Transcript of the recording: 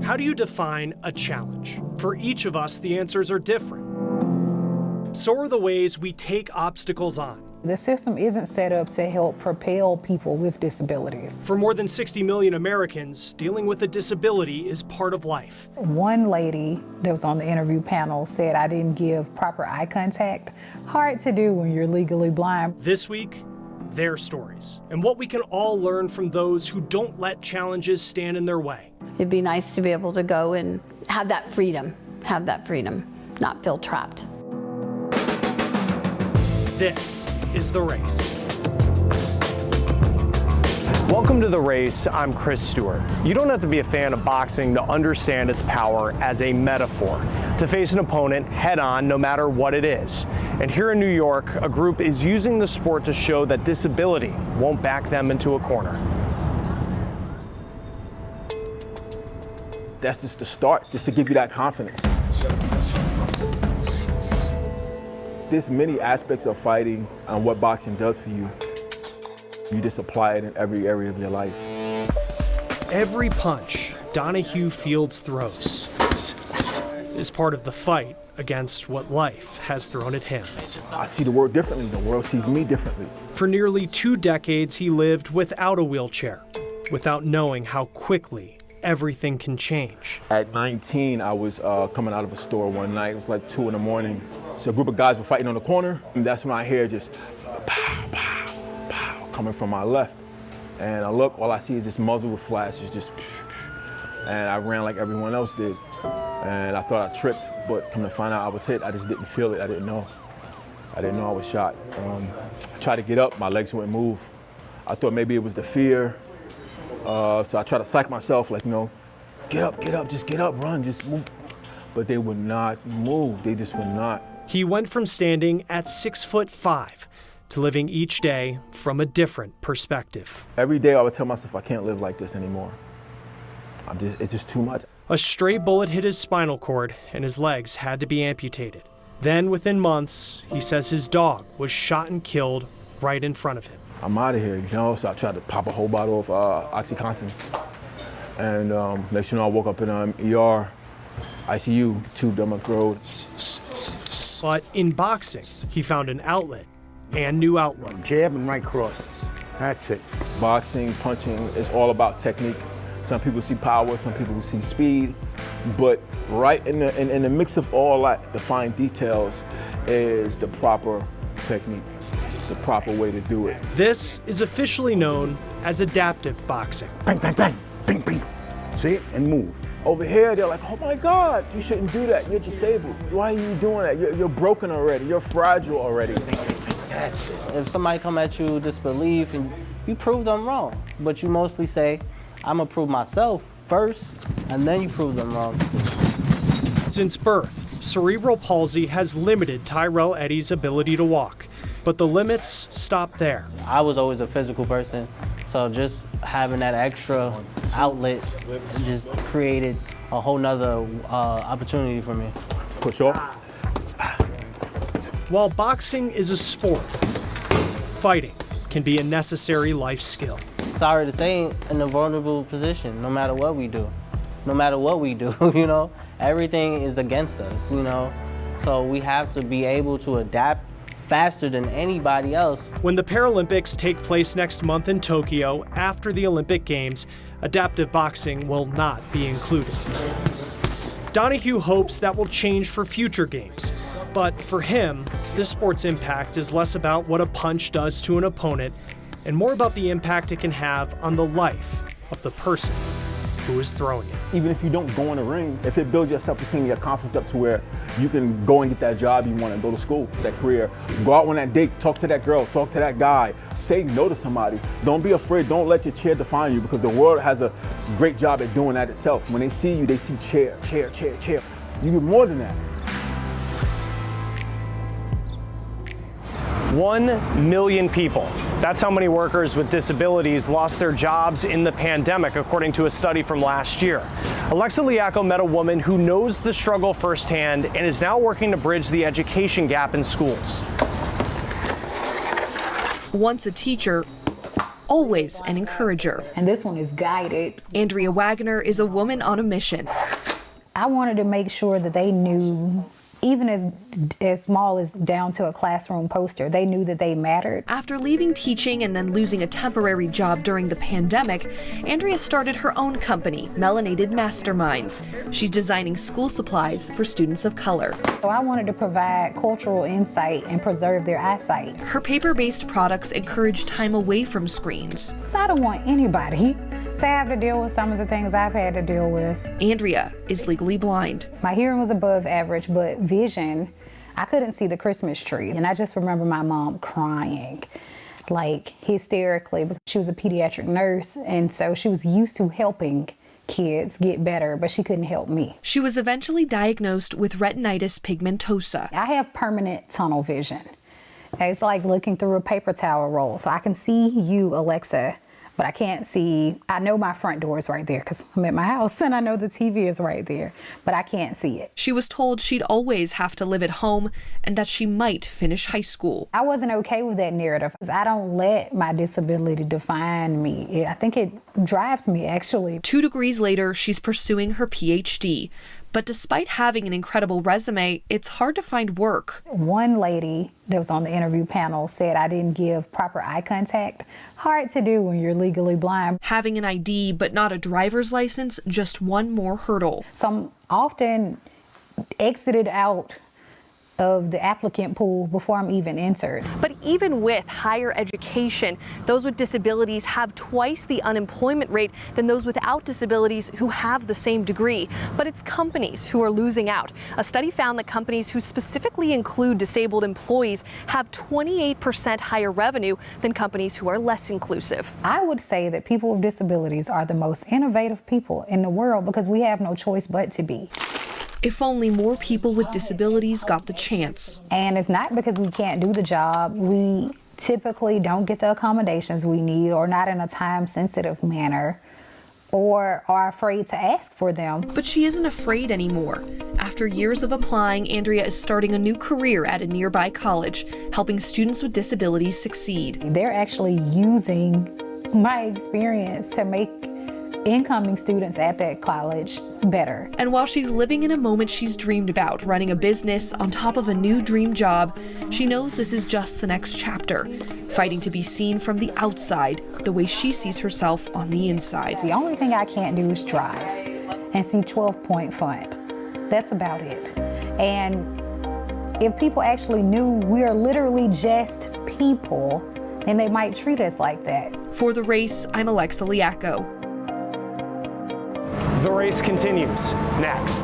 How do you define a challenge? For each of us, the answers are different. So are the ways we take obstacles on. The system isn't set up to help propel people with disabilities. For more than 60 million Americans, dealing with a disability is part of life. One lady that was on the interview panel said I didn't give proper eye contact. Hard to do when you're legally blind. This week, their stories, and what we can all learn from those who don't let challenges stand in their way. It'd be nice to be able to go and have that freedom, not feel trapped. This is The Race. Welcome to The Race. I'm Chris Stewart. You don't have to be a fan of boxing to understand its power as a metaphor, to face an opponent head on no matter what it is. And here in New York, a group is using the sport to show that disability won't back them into a corner. That's just the start, just to give you that confidence. There's many aspects of fighting and what boxing does for you. You just apply it in every area of your life. Every punch Donahue Fields throws is part of the fight against what life has thrown at him. I see the world differently. The world sees me differently. For nearly 2 decades, he lived without a wheelchair, without knowing how quickly everything can change. At 19, I was coming out of a store one night. It was like 2 in the morning. So a group of guys were fighting on the corner, and that's when I hear just pow, pow, pow, coming from my left. And I look, all I see is this muzzle with flashes, just, and I ran like everyone else did. And I thought I tripped, but come to find out I was hit. I just didn't feel it, I didn't know. I didn't know I was shot. I tried to get up, my legs wouldn't move. I thought maybe it was the fear. So I tried to psych myself, like, get up, just get up, run, just move. But they would not move, they just would not. He went from standing at 6'5" to living each day from a different perspective. Every day I would tell myself I can't live like this anymore. It's just too much. A stray bullet hit his spinal cord and his legs had to be amputated. Then within months, he says his dog was shot and killed right in front of him. I'm out of here, so I tried to pop a whole bottle of OxyContin. And next thing you know, I woke up in ER, ICU, tubed down my throat. But in boxing, he found an outlet and new outlook. Jab and right cross. That's it. Boxing, punching is all about technique. Some people see power, some people see speed, but right in the mix of all that, the fine details is the proper technique, the proper way to do it. This is officially known as adaptive boxing. Bang, bang, bang, bing, bing. See it and move. Over here, they're like, oh my God, you shouldn't do that. You're disabled. Why are you doing that? You're broken already. You're fragile already. That's it. If somebody come at you with disbelief and you prove them wrong, but you mostly say, I'm gonna prove myself first, and then you prove them wrong. Since birth, cerebral palsy has limited Tyrell Eddie's ability to walk, but the limits stop there. I was always a physical person, so just having that extra outlet just created a whole nother opportunity for me. Push off. While boxing is a sport, fighting can be a necessary life skill. Sorry to say, in a vulnerable position, no matter what we do. No matter what we do, everything is against us, So we have to be able to adapt faster than anybody else. When the Paralympics take place next month in Tokyo, after the Olympic Games, adaptive boxing will not be included. Donahue hopes that will change for future games. But for him, this sport's impact is less about what a punch does to an opponent and more about the impact it can have on the life of the person who is throwing it. Even if you don't go in the ring, if it builds your self-esteem, your confidence up to where you can go and get that job you want and go to school, that career, go out on that date, talk to that girl, talk to that guy, say no to somebody. Don't be afraid, don't let your chair define you, because the world has a great job at doing that itself. When they see you, they see chair, chair, chair, chair. You get more than that. 1 million people. That's how many workers with disabilities lost their jobs in the pandemic, according to a study from last year. Alexa Liaco met a woman who knows the struggle firsthand and is now working to bridge the education gap in schools. Once a teacher, always an encourager. And this one is guided. Andrea Wagner is a woman on a mission. I wanted to make sure that they knew, even as small as down to a classroom poster, they knew that they mattered. After leaving teaching and then losing a temporary job during the pandemic, Andrea started her own company, Melanated Masterminds. She's designing school supplies for students of color. So I wanted to provide cultural insight and preserve their eyesight. Her paper-based products encourage time away from screens. So I don't want anybody to have to deal with some of the things I've had to deal with. Andrea is legally blind. My hearing was above average, but vision, I couldn't see the Christmas tree. And I just remember my mom crying, like hysterically, because she was a pediatric nurse, and so she was used to helping kids get better, but she couldn't help me. She was eventually diagnosed with retinitis pigmentosa. I have permanent tunnel vision. It's like looking through a paper towel roll. So I can see you, Alexa, but I can't see. I know my front door is right there because I'm at my house, and I know the TV is right there, but I can't see it. She was told she'd always have to live at home and that she might finish high school. I wasn't okay with that narrative. I don't let my disability define me. I think it drives me, actually. 2 degrees later, she's pursuing her PhD. But despite having an incredible resume, it's hard to find work. One lady that was on the interview panel said I didn't give proper eye contact. Hard to do when you're legally blind. Having an ID but not a driver's license, just one more hurdle. So I'm often exited out of the applicant pool before I'm even entered. But even with higher education, those with disabilities have twice the unemployment rate than those without disabilities who have the same degree. But it's companies who are losing out. A study found that companies who specifically include disabled employees have 28% higher revenue than companies who are less inclusive. I would say that people with disabilities are the most innovative people in the world because we have no choice but to be. If only more people with disabilities got the chance. And it's not because we can't do the job. We typically don't get the accommodations we need, or not in a time-sensitive manner, or are afraid to ask for them. But she isn't afraid anymore. After years of applying, Andrea is starting a new career at a nearby college, helping students with disabilities succeed. They're actually using my experience to make incoming students at that college better. And while she's living in a moment she's dreamed about, running a business on top of a new dream job, she knows this is just the next chapter, fighting to be seen from the outside the way she sees herself on the inside. The only thing I can't do is drive and see 12-point font. That's about it. And if people actually knew we are literally just people, then they might treat us like that. For The Race, I'm Alexa Liacco. The race continues next.